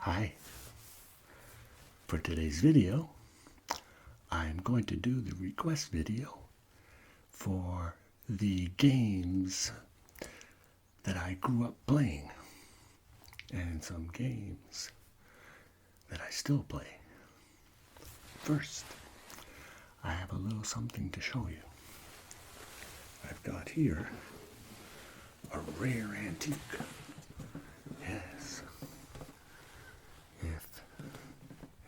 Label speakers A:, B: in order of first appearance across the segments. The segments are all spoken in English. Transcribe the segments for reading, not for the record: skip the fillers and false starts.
A: Hi. For today's video, I'm going to do the request video for the games that I grew up playing and some games that I still play. First, I have a little something to show you. I've got here a rare antique. Yes. If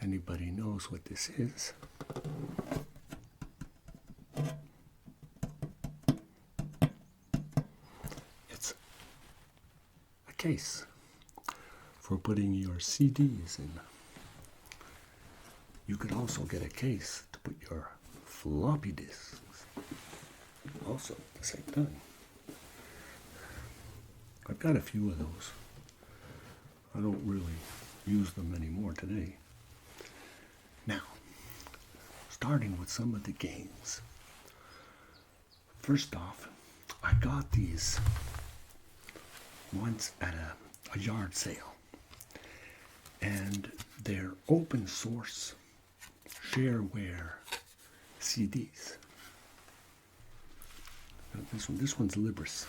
A: anybody knows what this is, it's a case for putting your CDs in. You could also get a case to put your floppy disks, also at the same time. I've got a few of those. I don't really use them anymore today. Now, starting with some of the games. First off, I got these once at a yard sale, and they're open source shareware CDs. Now this one's Libris.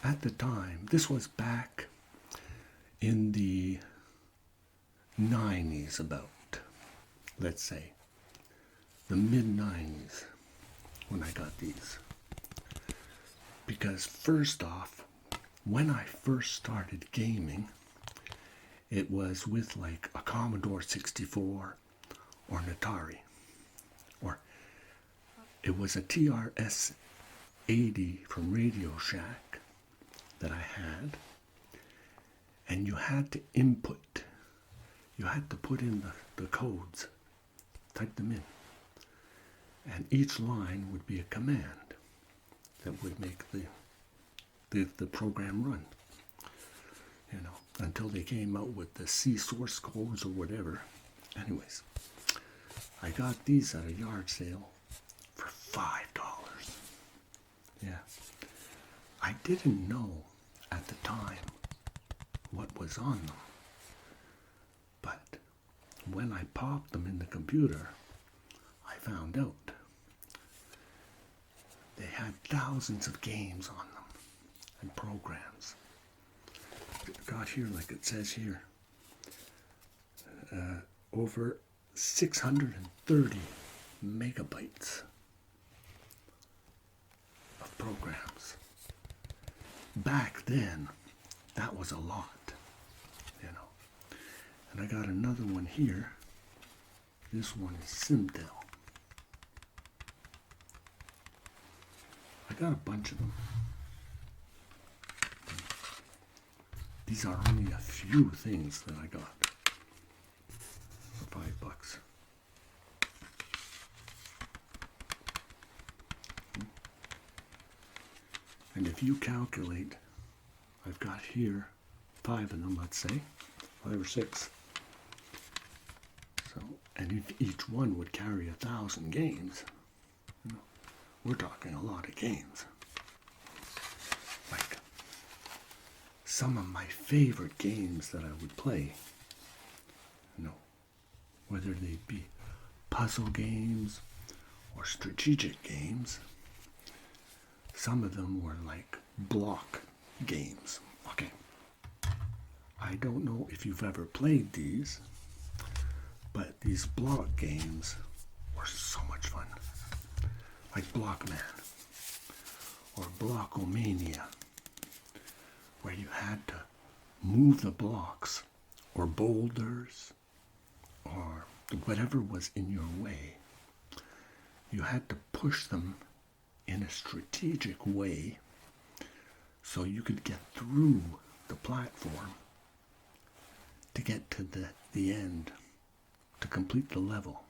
A: At the time, this was back in the 90s about, let's say, the mid-90s when I got these. Because first off, when I first started gaming, it was with like a Commodore 64 or an Atari. Or it was a TRS 80 from Radio Shack that I had, and you had to input. You had to put in the codes, type them in, and each line would be a command that would make the program run. You know, until they came out with the C source codes or whatever. Anyways, I got these at a yard sale for $5. Yeah. I didn't know at the time what was on them, but when I popped them in the computer, I found out they had thousands of games on them and programs. I've got here, like it says here, over 630 megabytes of programs. Back then, that was a lot, you know. And I got another one here. This one is Simtel. I got a bunch of them. These are only a few things that I got for $5. And if you calculate, I've got here 5 of them, let's say, 5 or 6. So, and if each one would carry 1,000 games, you know, we're talking a lot of games. Like some of my favorite games that I would play, you know, whether they be puzzle games or strategic games. Some of them were like block games. Okay. I don't know if you've ever played these, but these block games were so much fun. Like Blockman or Blockomania, where you had to move the blocks or boulders or whatever was in your way. You had to push them in a strategic way so you could get through the platform to get to the end, to complete the level.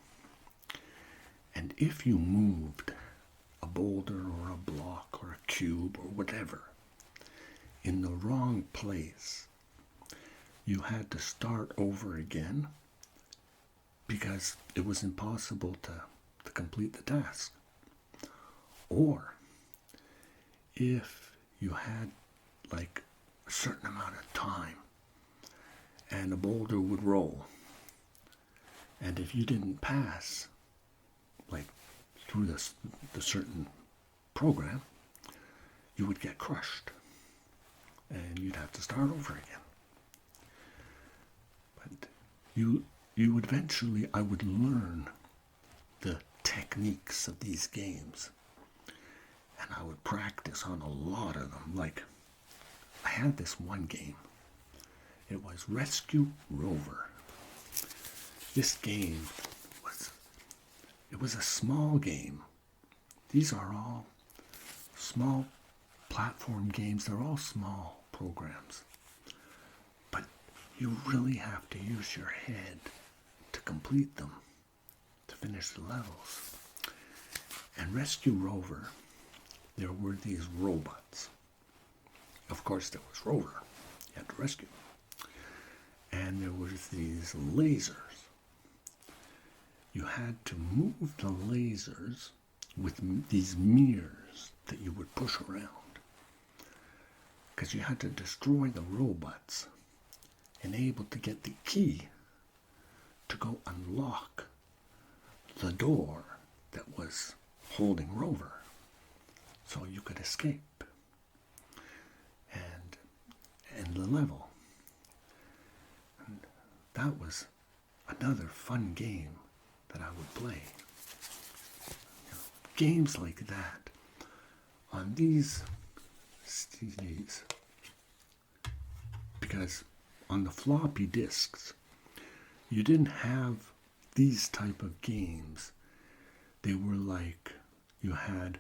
A: And if you moved a boulder or a block or a cube or whatever in the wrong place, you had to start over again because it was impossible to complete the task. Or if you had like a certain amount of time, and a boulder would roll. And if you didn't pass, like through the certain program, you would get crushed. And you'd have to start over again. But you would eventually, I would learn the techniques of these games. And I would practice on a lot of them. Like, I had this one game. It was Rescue Rover. This game was a small game. These are all small platform games. They're all small programs. But you really have to use your head to complete them, to finish the levels. And Rescue Rover, there were these robots. Of course, there was Rover. You had to rescue. And there was these lasers. You had to move the lasers with these mirrors that you would push around. Because you had to destroy the robots and able to get the key to go unlock the door that was holding Rover so you could escape and the level. And that was another fun game that I would play. Games like that on these CDs, because on the floppy disks you didn't have these type of games. They were like, you had,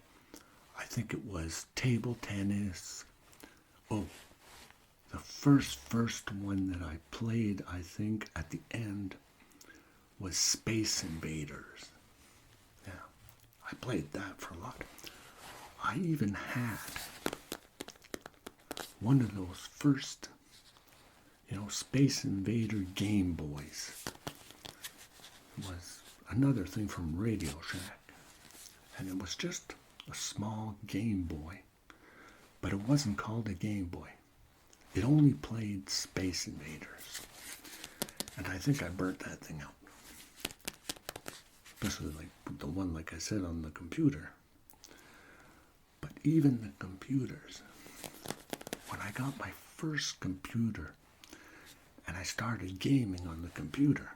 A: I think it was table tennis. Oh, the first one that I played, I think at the end, was Space Invaders. Yeah, I played that for a lot. I even had one of those first, Space Invader Game Boys. It was another thing from Radio Shack. And it was just a small Game Boy. But it wasn't called a Game Boy. It only played Space Invaders. And I think I burnt that thing out. Especially like the one, like I said, on the computer. But even the computers, when I got my first computer and I started gaming on the computer,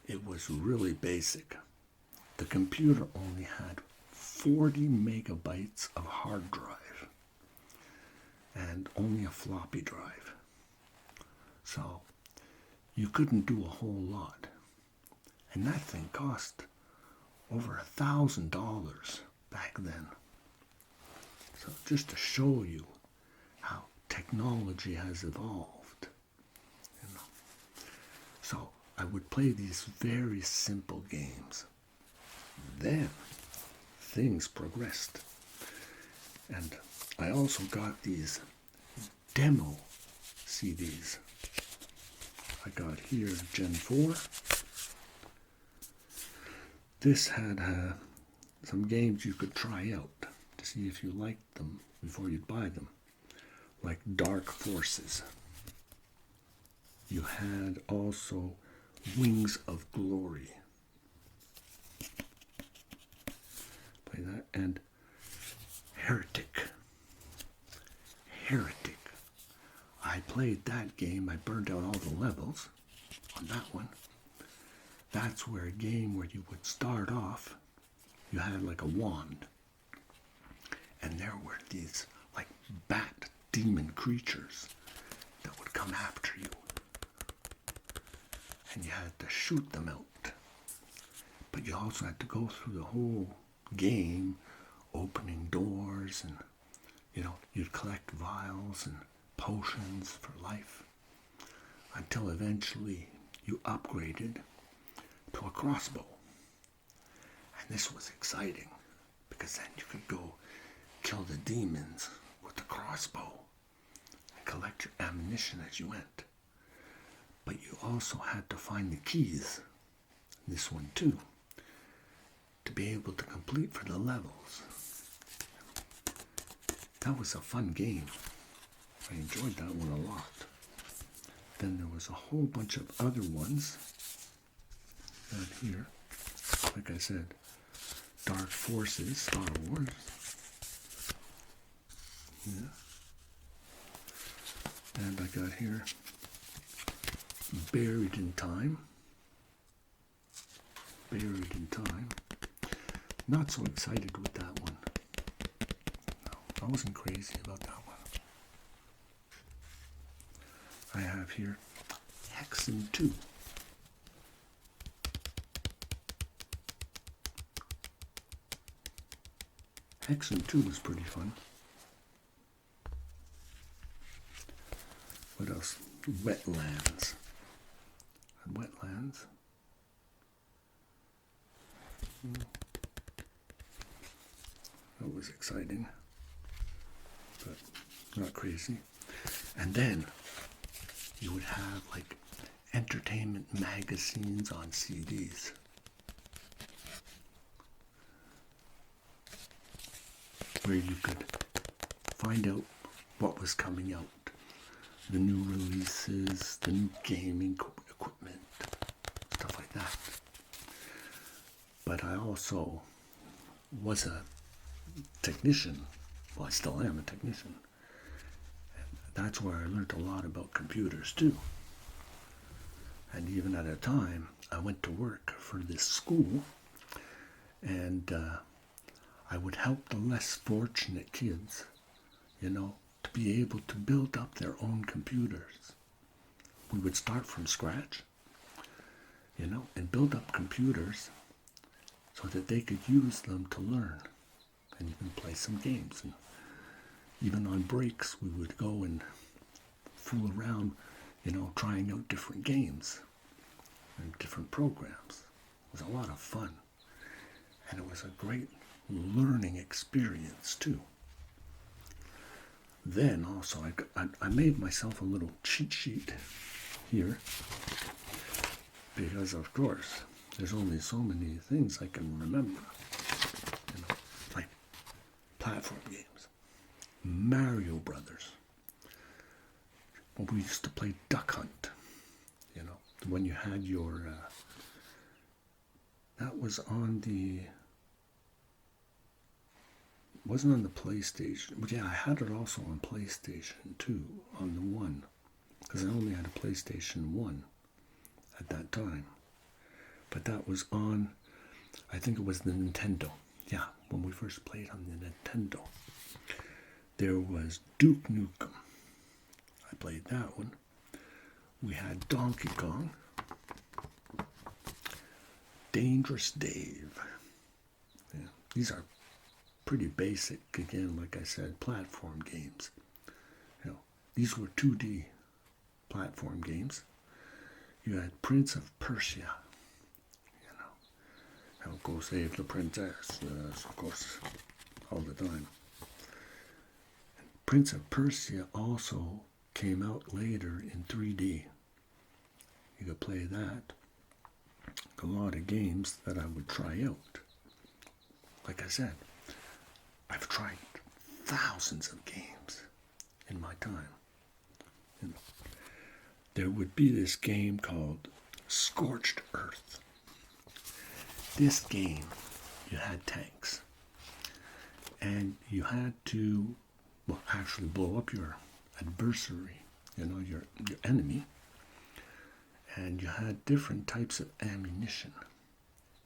A: it was really basic. The computer only had 40 megabytes of hard drive and only a floppy drive. So you couldn't do a whole lot. And that thing cost over $1,000 back then. So just to show you how technology has evolved. So I would play these very simple games. Then things progressed. And I also got these demo CDs. I got here Gen 4. This had some games you could try out to see if you liked them before you'd buy them, like Dark Forces. You had also Wings of Glory. Play that. And Heretic. I played that game. I burned out all the levels on that one. That's where a game where you would start off, you had like a wand. And there were these like bat demon creatures that would come after you. And you had to shoot them out. But you also had to go through the whole game, opening doors, and you'd collect vials and potions for life until eventually you upgraded to a crossbow. And this was exciting because then you could go kill the demons with the crossbow and collect your ammunition as you went. But you also had to find the keys, this one too, to be able to complete for the levels. That was a fun game. I enjoyed that one a lot. Then there was a whole bunch of other ones out here. Like I said, Dark Forces, Star Wars. Yeah. And I got here Buried in Time. Buried in Time. Not so excited with that one. No, I wasn't crazy about that one. I have here Hexen 2. Hexen 2 was pretty fun. What else? Wetlands. And Wetlands. That was exciting, but not crazy. And then you would have like entertainment magazines on CDs. Where you could find out what was coming out. The new releases, the new gaming equipment, stuff like that. But I also was a technician. Well, I still am a technician. And that's where I learned a lot about computers too. And even at a time, I went to work for this school, and I would help the less fortunate kids, to be able to build up their own computers. We would start from scratch, and build up computers so that they could use them to learn and even play some games. And even on breaks, we would go and fool around, trying out different games and different programs. It was a lot of fun. And it was a great learning experience too. Then also I made myself a little cheat sheet here, because of course there's only so many things I can remember, like platform games, Mario Brothers. Well, we used to play Duck Hunt, when you had your that was on the wasn't on the PlayStation. But yeah, I had it also on PlayStation 2, on the 1, because I only had a PlayStation 1 at that time. But that was on, I think it was the Nintendo. Yeah, when we first played on the Nintendo. There was Duke Nukem. I played that one. We had Donkey Kong. Dangerous Dave. Yeah, these are pretty basic, again, like I said, platform games. These were 2D platform games. You had Prince of Persia. Go save the princess, of course, all the time. Prince of Persia also came out later in 3D. You could play that. A lot of games that I would try out. Like I said, I've tried thousands of games in my time. There would be this game called Scorched Earth. This game, you had tanks. And you had to, actually blow up your adversary, your enemy. And you had different types of ammunition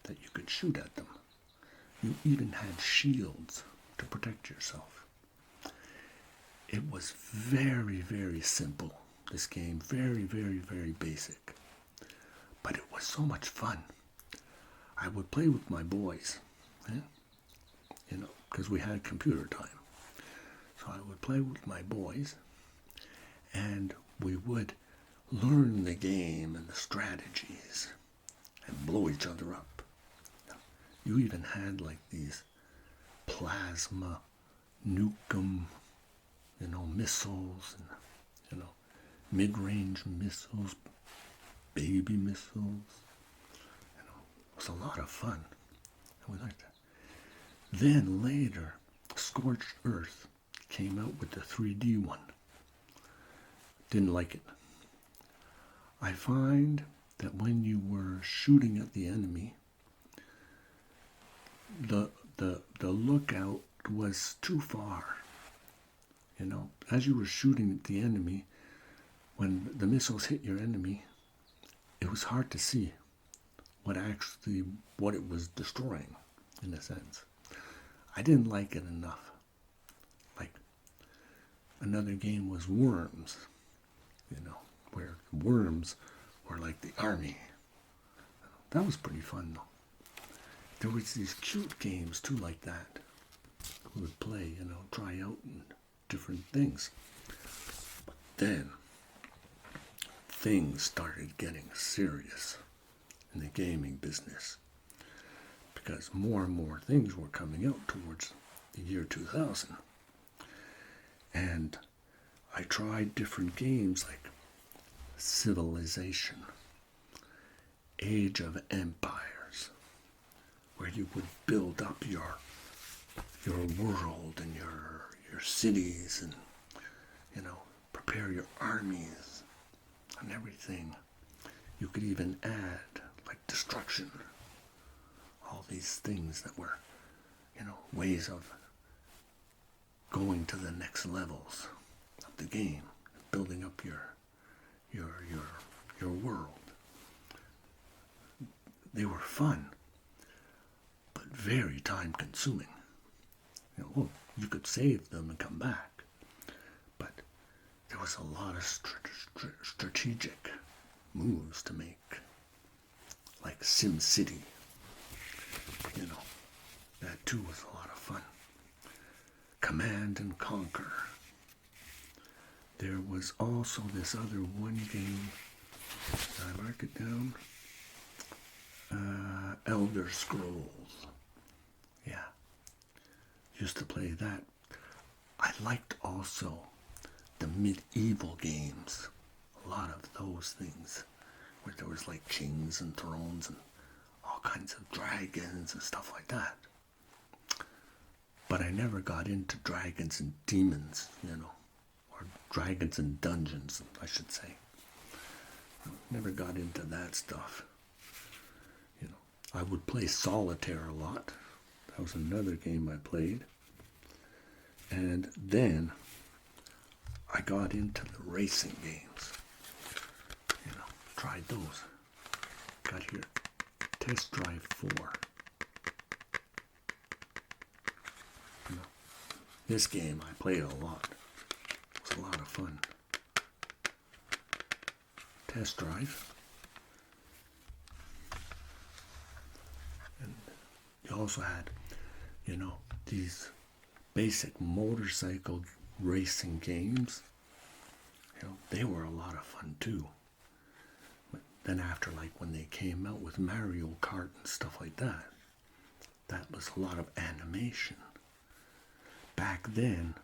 A: that you could shoot at them. You even had shields to protect yourself. It was very, very simple, this game. Very, very, very basic. But it was so much fun. I would play with my boys, because we had computer time. So I would play with my boys, and we would learn the game and the strategies and blow each other up. You even had like these plasma nukem, missiles, and mid-range missiles, baby missiles. It was a lot of fun. And we liked that. Then later, Scorched Earth came out with the 3D one. Didn't like it. I find that when you were shooting at the enemy, the lookout was too far. You know, as you were shooting at the enemy, when the missiles hit your enemy, it was hard to see what it was destroying, in a sense. I didn't like it enough. Like, another game was Worms, you know, where worms were like the army. That was pretty fun, though. There was these cute games, too, like that. We would play, you know, try out and different things. But then, things started getting serious in the gaming business, because more and more things were coming out towards the year 2000. And I tried different games like Civilization, Age of Empires, where you would build up your world and your cities, and, you know, prepare your armies and everything. You could even add like destruction, all these things that were, you know, ways of going to the next levels of the game, building up your world. They were fun, but very time consuming. You know, well, you could save them and come back, but there was a lot of strategic moves to make, like Sim City. You know, that too was a lot of fun. Command and Conquer. There was also this other one game, did I mark it down? Elder Scrolls. Yeah, used to play that. I liked also the medieval games, a lot of those things, where there was like kings and thrones and all kinds of dragons and stuff like that. But I never got into dragons and demons, you know, or dragons and dungeons, I should say. Never got into that stuff. You know, I would play solitaire a lot. That was another game I played. And then I got into the racing games. You know, tried those. Got here, Test Drive 4. You know, this game I played a lot. It was a lot of fun. Test Drive. And you also had, you know, these basic motorcycle racing games. You know, they were a lot of fun too. But then after, like when they came out with Mario Kart and stuff like that, that was a lot of animation. Back then,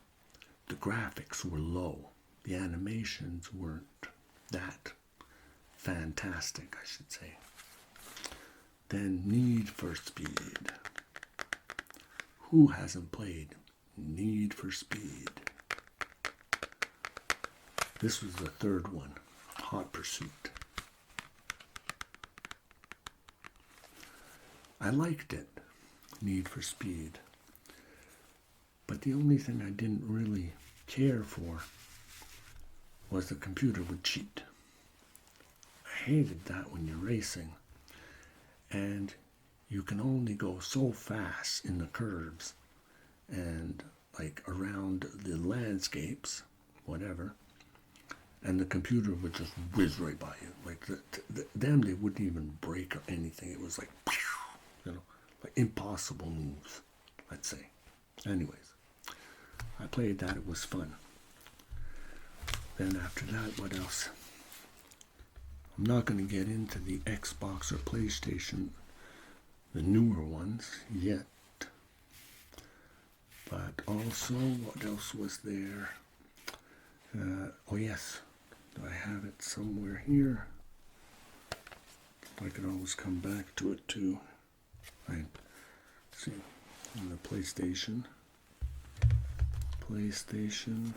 A: the graphics were low. The animations weren't that fantastic, I should say. Then Need for Speed. Who hasn't played Need for Speed? This was the third one, Hot Pursuit. I liked it, Need for Speed. But the only thing I didn't really care for was the computer would cheat. I hated that when you're racing. And you can only go so fast in the curves and like around the landscapes, whatever, and the computer would just whiz right by you. Like them, they wouldn't even break or anything. It was like, you know, like impossible moves, let's say. Anyways, I played that. It was fun. Then after that, what else? I'm not going to get into the Xbox or PlayStation, the newer ones, yet. But also, what else was there? Oh yes, I have it somewhere here. I can always come back to it too. I see, on the PlayStation. PlayStation.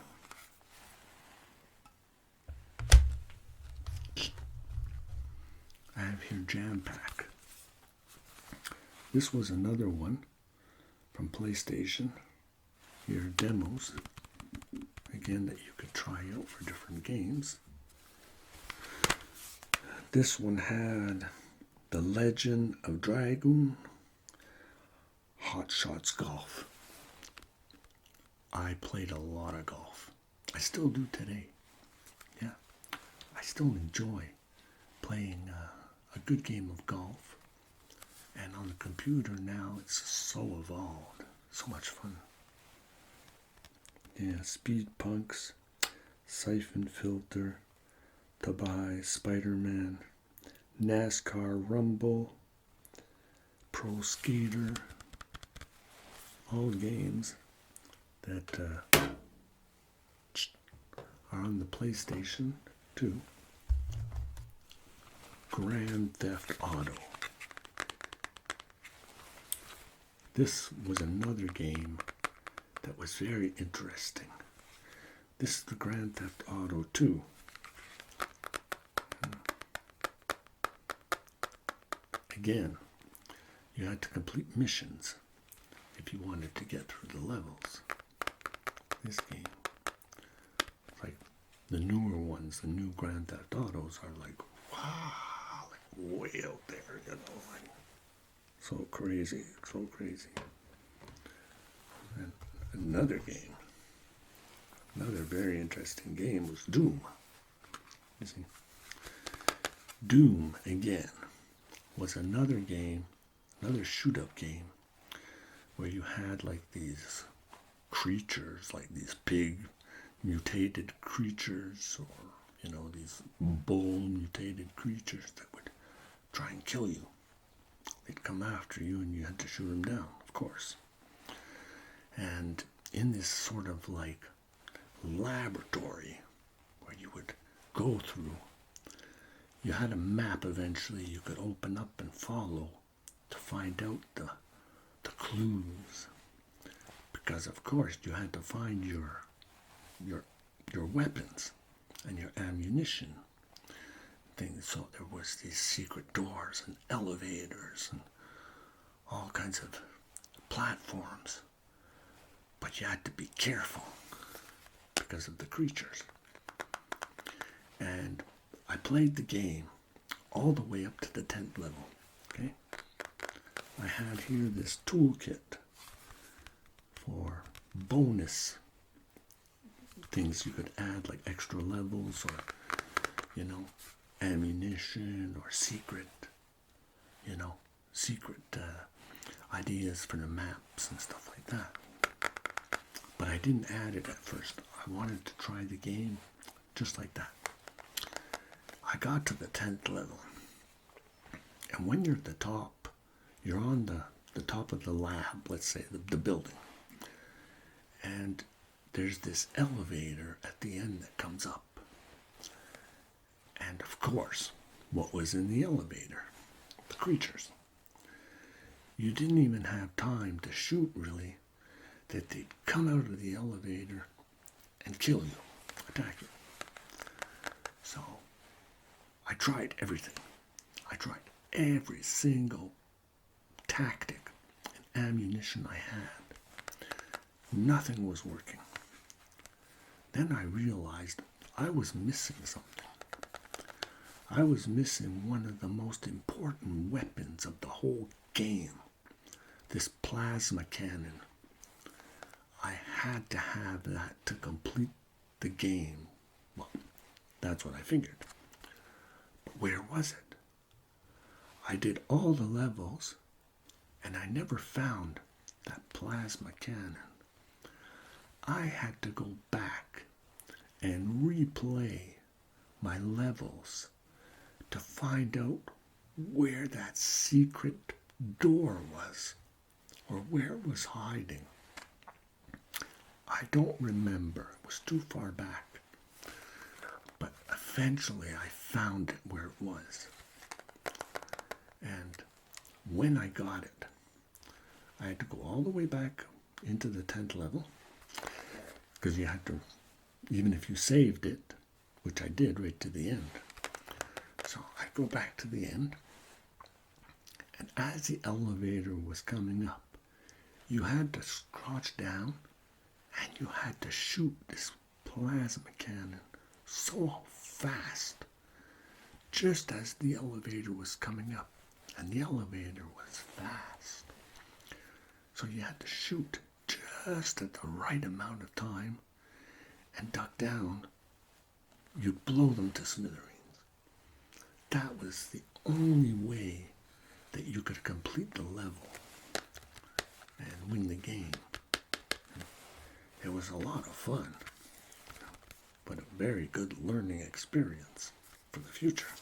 A: I have here Jam Pack. This was another one from PlayStation. Here are demos, again, that you could try out for different games. This one had The Legend of Dragoon, Hot Shots Golf. I played a lot of golf. I still do today. Yeah, I still enjoy playing a good game of golf. And on the computer now, it's so evolved. So much fun. Yeah, Speed Punks, Siphon Filter, Tabai, Spider-Man, NASCAR Rumble, Pro Skater. All games that are on the PlayStation 2. Grand Theft Auto. This was another game that was very interesting. This is the Grand Theft Auto 2. Again, you had to complete missions if you wanted to get through the levels. This game, like the newer ones, the new Grand Theft Autos are like, wow, like way out there, you know, like so crazy, so crazy. And another game, another very interesting game was Doom. You see, Doom again was another game, another shoot-up game where you had like these creatures, like these pig mutated creatures, or you know, these bull mutated creatures that would try and kill you. They'd come after you and you had to shoot them down, of course. And in this sort of like laboratory where you would go through, you had a map eventually you could open up and follow to find out the clues. Because of course you had to find your weapons and your ammunition things. So there was these secret doors and elevators and all kinds of platforms. But you had to be careful because of the creatures. And I played the game all the way up to the 10th level. Okay? I had here this toolkit for bonus things you could add, like extra levels or, you know, ammunition or secret, you know, secret ideas for the maps and stuff like that. But I didn't add it at first. I wanted to try the game just like that. I got to the 10th level. And when you're at the top, you're on the top of the lab, let's say, the building. And there's this elevator at the end that comes up. And of course, what was in the elevator? The creatures. You didn't even have time to shoot, really, that they'd come out of the elevator and kill you, attack you. So I tried everything. I tried every single tactic and ammunition I had. Nothing was working. Then I realized I was missing something. I was missing one of the most important weapons of the whole game. This plasma cannon. I had to have that to complete the game. Well, that's what I figured. But where was it? I did all the levels, and I never found that plasma cannon. I had to go back and replay my levels to find out where that secret door was, or where it was hiding. I don't remember. It was too far back. But eventually I found it where it was. And when I got it, I had to go all the way back into the 10th level. because you had to, even if you saved it, which I did right to the end. So I go back to the end, and as the elevator was coming up, you had to crouch down, and you had to shoot this plasma cannon so fast, just as the elevator was coming up, and the elevator was fast. So you had to shoot just at the right amount of time and duck down. You'd blow them to smithereens. That was the only way that you could complete the level and win the game. It was a lot of fun, but a very good learning experience for the future.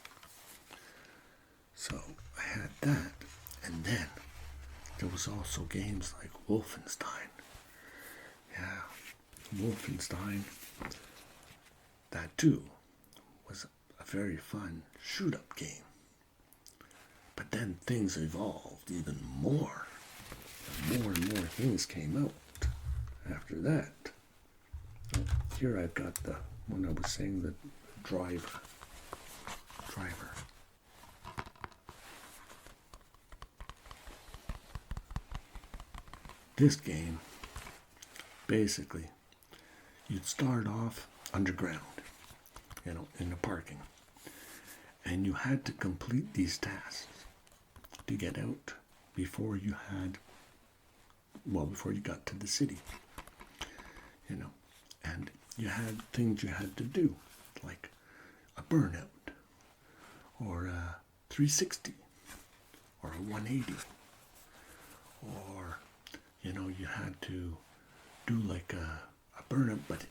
A: So I had that, and then there was also games like Wolfenstein. Yeah, Wolfenstein, that too was a very fun shoot-up game. But then things evolved even more. And more things came out after that. Here I've got the one I was saying, the driver. This game, basically, you'd start off underground, in the parking. And you had to complete these tasks to get out before you got to the city. And you had things you had to do, like a burnout, or a 360, or a 180, or, you had to do like a burnout, but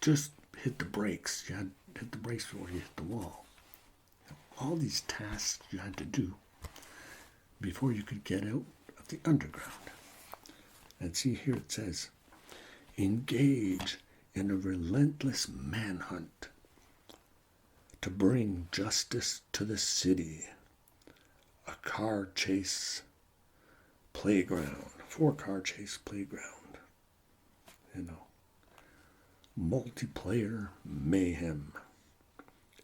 A: just hit the brakes. You had to hit the brakes before you hit the wall. All these tasks you had to do before you could get out of the underground. And see here it says, engage in a relentless manhunt to bring justice to the city. A car chase playground, 4-car chase playground. Multiplayer mayhem,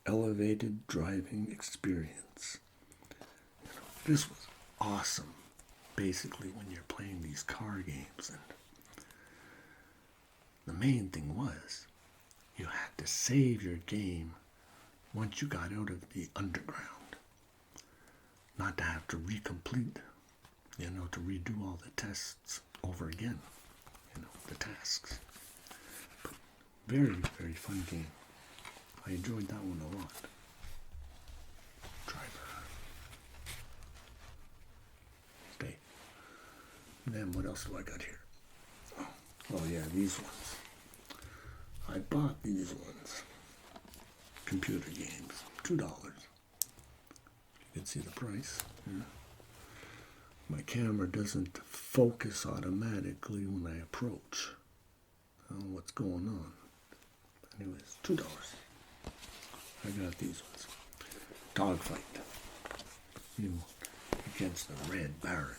A: elevated driving experience. This was awesome, basically, when you're playing these car games. And the main thing was, you had to save your game once you got out of the underground. Not to have to recomplete, to redo all the tests over again, the tasks. But very, very fun game. I enjoyed that one a lot. Driver. Okay. And then what else do I got here? Oh yeah, these ones. I bought these ones. Computer games. $2. You can see the price. Yeah. My camera doesn't focus automatically when I approach. I don't know what's going on. Anyways, $2. I got these ones. Dogfight. Against the Red Baron.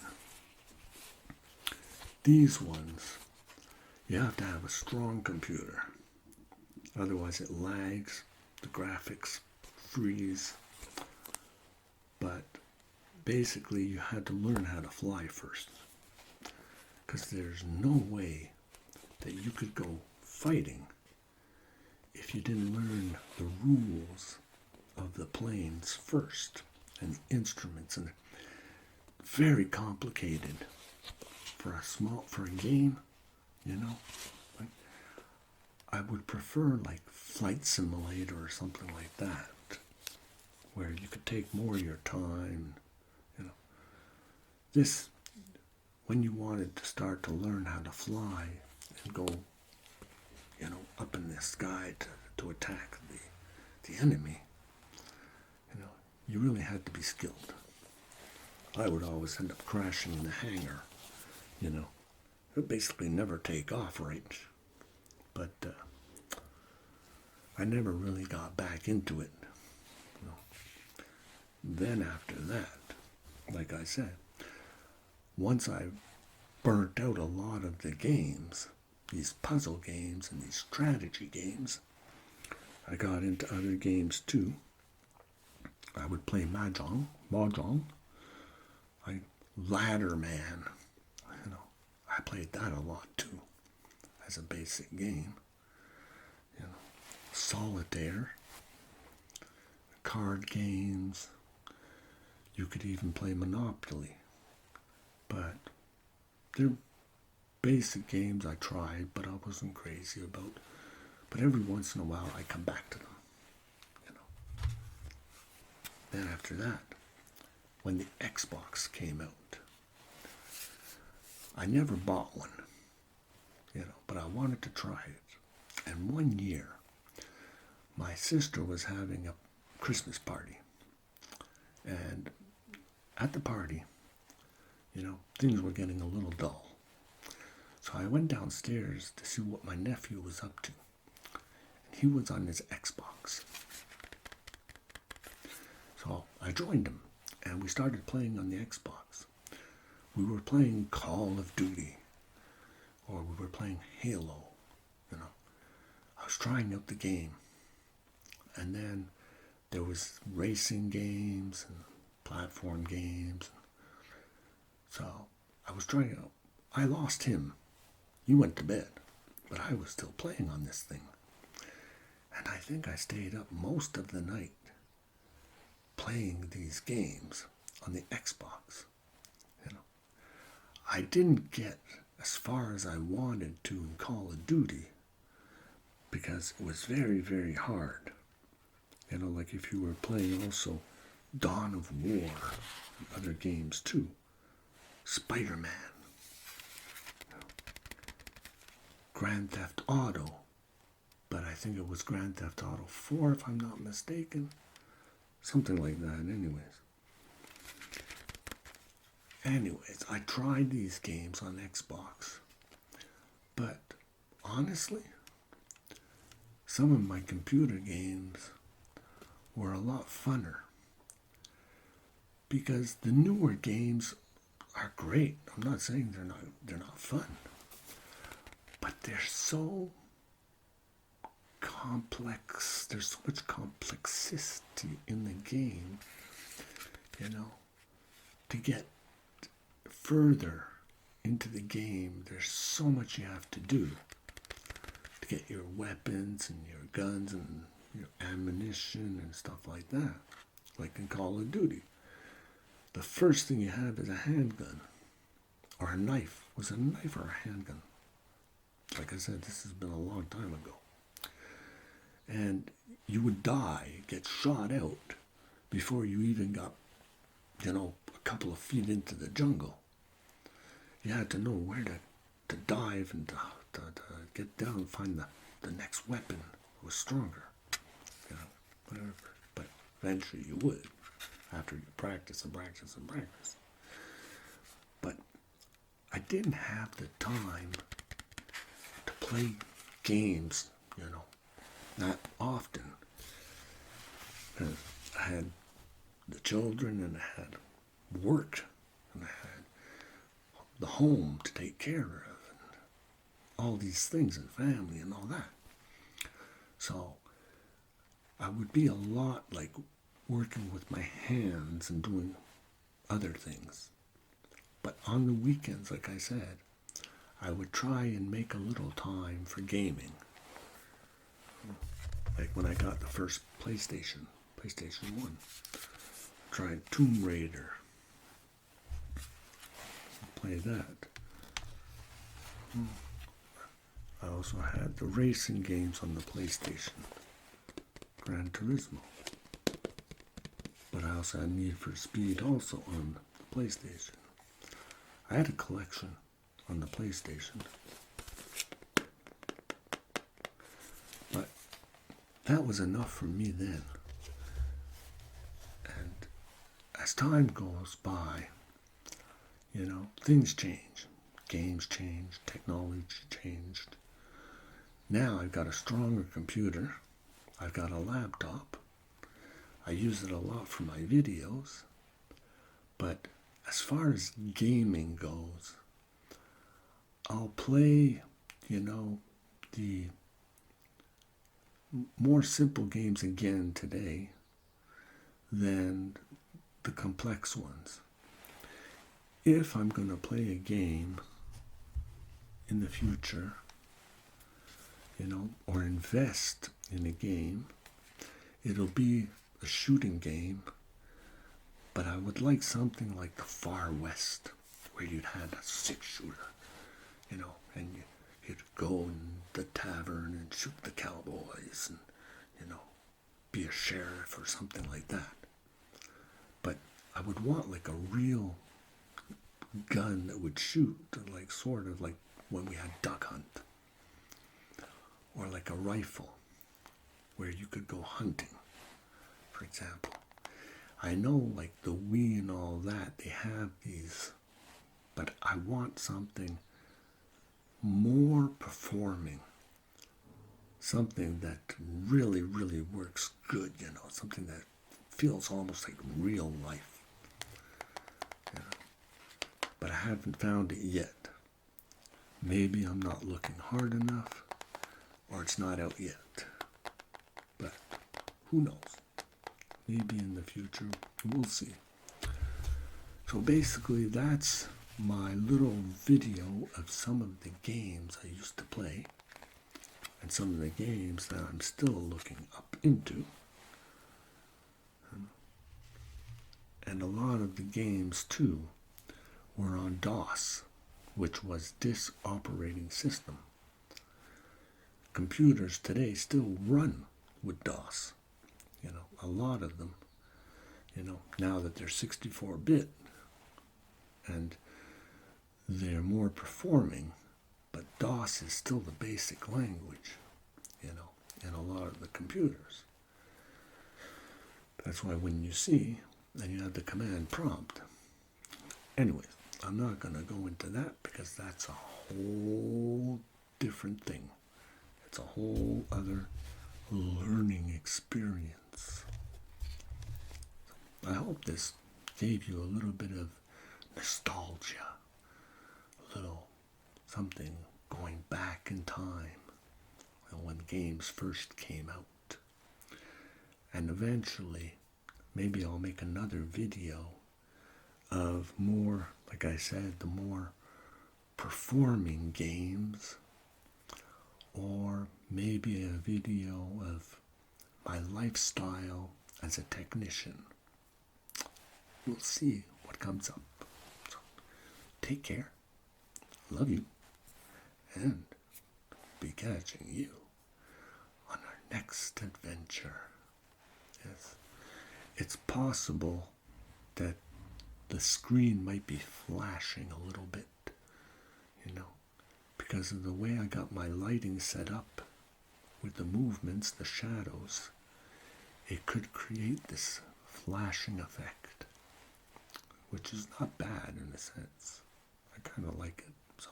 A: These ones, you have to have a strong computer. Otherwise it lags, the graphics freeze. But basically you had to learn how to fly first. Because there's no way that you could go fighting if you didn't learn the rules of the planes first and the instruments. And very complicated for a game, Like, I would prefer like Flight Simulator or something like that, where you could take more of your time. This, when you wanted to start to learn how to fly and go, up in the sky to attack the enemy, you really had to be skilled. I would always end up crashing in the hangar, It would basically never take off right. But I never really got back into it. Then after that, like I said, once I burnt out a lot of the games, these puzzle games and these strategy games. I got into other games too. I would play mahjong, ladder man. I played that a lot too, as a basic game. Solitaire, card games. You could even play Monopoly. But they're basic games I tried, but I wasn't crazy about. But every once in a while I come back to them. Then after that, when the Xbox came out, I never bought one, but I wanted to try it. And one year, my sister was having a Christmas party. And at the party, things were getting a little dull. So I went downstairs to see what my nephew was up to. And he was on his Xbox. So I joined him, and we started playing on the Xbox. We were playing Call of Duty, or we were playing Halo, I was trying out the game. And then there was racing games and platform games. So I was trying out. I lost him. He went to bed, but I was still playing on this thing. And I think I stayed up most of the night playing these games on the Xbox. I didn't get as far as I wanted to in Call of Duty because it was very, very hard. Like if you were playing also Dawn of War and other games too. Spider-Man. Grand Theft Auto. But I think it was Grand Theft Auto 4 if I'm not mistaken. Something like that Anyways, I tried these games on Xbox. But honestly, some of my computer games were a lot funner. Because the newer games are great. I'm not saying they're not fun. But they're so complex. There's so much complexity in the game, to get further into the game, there's so much you have to do to get your weapons and your guns and your ammunition and stuff like that. Like in Call of Duty. The first thing you have is a handgun. Or a knife. Was it a knife or a handgun? Like I said, this has been a long time ago. And you would die, get shot out, before you even got, a couple of feet into the jungle. You had to know where to dive and to get down and find the next weapon that was stronger. Whatever. But eventually you would, after you practice and practice and practice. But I didn't have the time to play games, that often. I had the children and I had work and I had the home to take care of and all these things and family and all that. So I would be a lot like working with my hands and doing other things. But on the weekends, like I said, I would try and make a little time for gaming. Like when I got the first PlayStation 1. Tried Tomb Raider. Play that. I also had the racing games on the PlayStation. Gran Turismo. But I also had Need for Speed also on the PlayStation. I had a collection on the PlayStation. But that was enough for me then. And as time goes by, things change. Games change. Technology changed. Now I've got a stronger computer. I've got a laptop. I use it a lot for my videos. But as far as gaming goes, I'll play you know, the more simple games again today than the complex ones. If I'm going to play a game in the future, you know, or invest in a game, it'll be a shooting game, but I would like something like the Far West, where you'd had a 6-shooter, you know, and you'd go in the tavern and shoot the cowboys and, you know, be a sheriff or something like that. But I would want like a real gun that would shoot, like sort of like when we had Duck Hunt, or like a rifle where you could go hunting, for example. I know like the Wii and all that, they have these, but I want something more performing, something that really, really works good, you know, something that feels almost like real life. You know? But I haven't found it yet. Maybe I'm not looking hard enough, or it's not out yet. But who knows? Maybe in the future, we'll see. So basically, that's my little video of some of the games I used to play, and some of the games that I'm still looking up into. And a lot of the games, too, were on DOS, which was Disk Operating System. Computers today still run with DOS. You know, a lot of them, you know, now that they're 64-bit and they're more performing, but DOS is still the basic language, you know, in a lot of the computers. That's why when you see, and you have the command prompt. Anyways, I'm not going to go into that because that's a whole different thing. It's a whole other learning experience. I hope this gave you a little bit of nostalgia, a little something going back in time when games first came out. And eventually, maybe I'll make another video of more, like I said, the more performing games, or maybe a video of my lifestyle as a technician. We'll see what comes up. So, take care. Love you. And be catching you on our next adventure. Yes. It's possible that the screen might be flashing a little bit, you know, because of the way I got my lighting set up with the movements, the shadows. It could create this flashing effect, which is not bad in a sense. I kind of like it. So,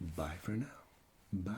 A: bye for now. Bye.